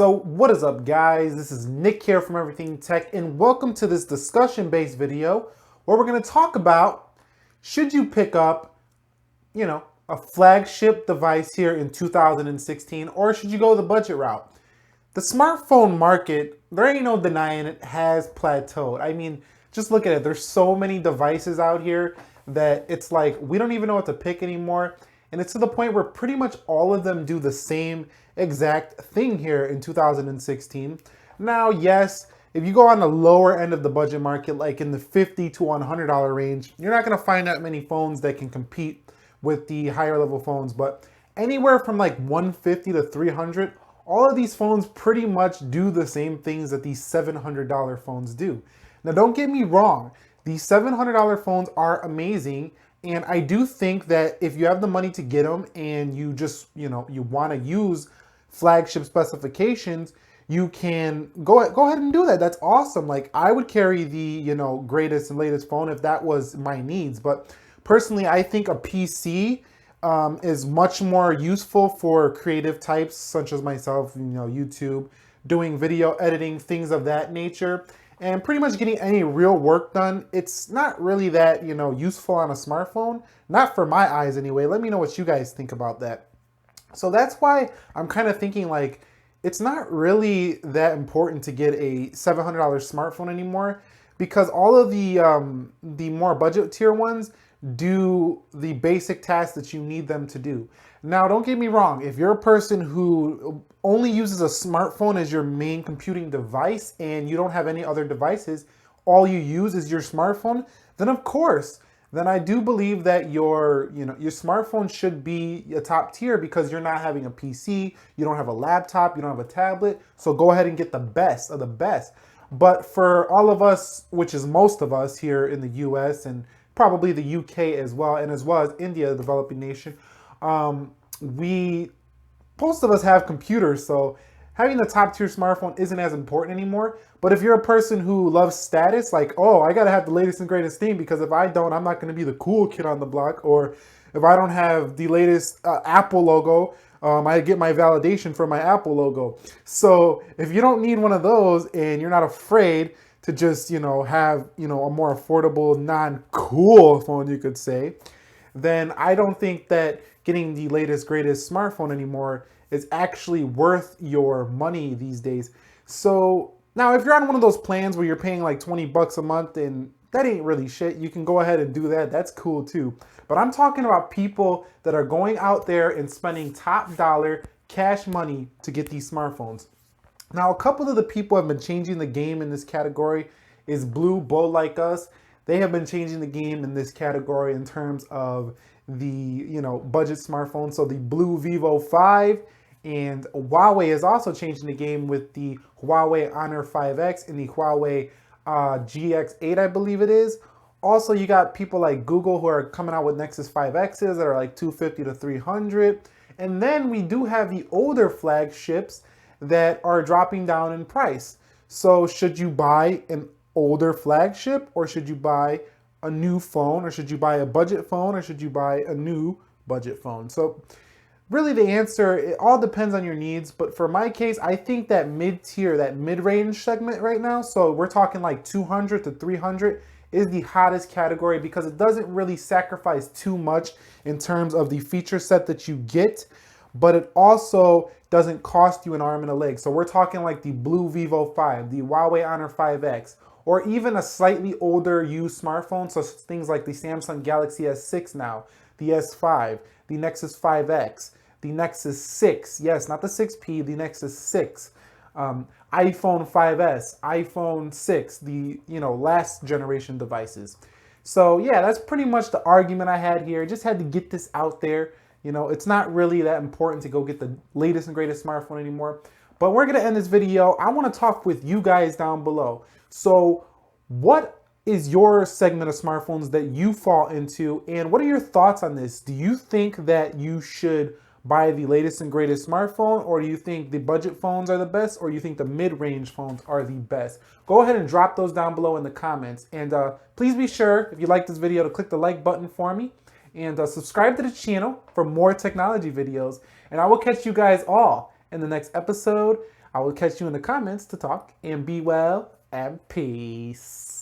So what is up, guys? This is Nick here from Everything Tech, and welcome to this discussion-based video where we're going to talk about, should you pick up, a flagship device here in 2016, or should you go the budget route? The smartphone market, there ain't no denying it, has plateaued. I mean, just look at it. There's so many devices out here that it's like we don't even know what to pick anymore. And it's to the point where pretty much all of them do the same exact thing here in 2016. Now, yes, if you go on the lower end of the budget market, like in the $50 to $100 range, you're not going to find that many phones that can compete with the higher level phones. But anywhere from like 150 to 300, all of these phones pretty much do the same things that these $700 phones do. Now, don't get me wrong. These $700 phones are amazing. And I do think that if you have the money to get them and you just, you want to use flagship specifications, you can go ahead and do that. That's awesome. Like, I would carry the, greatest and latest phone if that was my needs. But personally, I think a PC is much more useful for creative types such as myself, YouTube, doing video editing, things of that nature. And pretty much getting any real work done. It's not really that, useful on a smartphone. Not for my eyes anyway. Let me know what you guys think about that. So that's why I'm kind of thinking like, it's not really that important to get a $700 smartphone anymore, because all of the more budget tier ones do the basic tasks that you need them to do. Now, don't get me wrong. If you're a person who only uses a smartphone as your main computing device and you don't have any other devices, all you use is your smartphone, then of course, then I do believe that your smartphone should be a top tier, because you're not having a PC, you don't have a laptop, you don't have a tablet, so go ahead and get the best of the best. But for all of us, which is most of us here in the US and probably the UK as well, and as well as India, a developing nation, most of us have computers, so having the top tier smartphone isn't as important anymore. But if you're a person who loves status, like, oh, I gotta have the latest and greatest thing, because if I don't, I'm not gonna be the cool kid on the block, or if I don't have the latest Apple logo, I get my validation from my Apple logo. So if you don't need one of those and you're not afraid to just, have, a more affordable, non-cool phone, you could say, then I don't think that getting the latest, greatest smartphone anymore is actually worth your money these days. So now if you're on one of those plans where you're paying like 20 bucks a month and that ain't really shit, you can go ahead and do that. That's cool too. But I'm talking about people that are going out there and spending top dollar cash money to get these smartphones. Now, a couple of the people have been changing the game in this category is Blue Bull Like Us. They have been changing the game in this category in terms of the, budget smartphone. So the Blue Vivo 5, and Huawei is also changing the game with the Huawei Honor 5X and the Huawei GX8, I believe it is. Also, you got people like Google who are coming out with Nexus 5Xs that are like 250 to 300. And then we do have the older flagships that are dropping down in price. So should you buy an older flagship, or should you buy a new phone, or should you buy a budget phone, or should you buy a new budget phone? So really the answer, it all depends on your needs. But for my case, I think that mid-tier, that mid-range segment right now, so we're talking like 200 to 300, is the hottest category, because it doesn't really sacrifice too much in terms of the feature set that you get, but it also doesn't cost you an arm and a leg. So we're talking like the Blue Vivo 5, the Huawei Honor 5X, or even a slightly older used smartphone, so things like the Samsung Galaxy S6 now, the S5, the Nexus 5X, the Nexus 6, yes, not the 6P, the Nexus 6, iPhone 5S, iPhone 6, the last generation devices. So yeah, that's pretty much the argument I had here. Just had to get this out there. It's not really that important to go get the latest and greatest smartphone anymore. But we're gonna end this video. I wanna talk with you guys down below. So what is your segment of smartphones that you fall into, and what are your thoughts on this? Do you think that you should buy the latest and greatest smartphone, or do you think the budget phones are the best, or do you think the mid-range phones are the best? Go ahead and drop those down below in the comments. And please be sure, if you like this video, to click the like button for me, and subscribe to the channel for more technology videos. And I will catch you guys all in the next episode. I will catch you in the comments to talk, and be well and peace.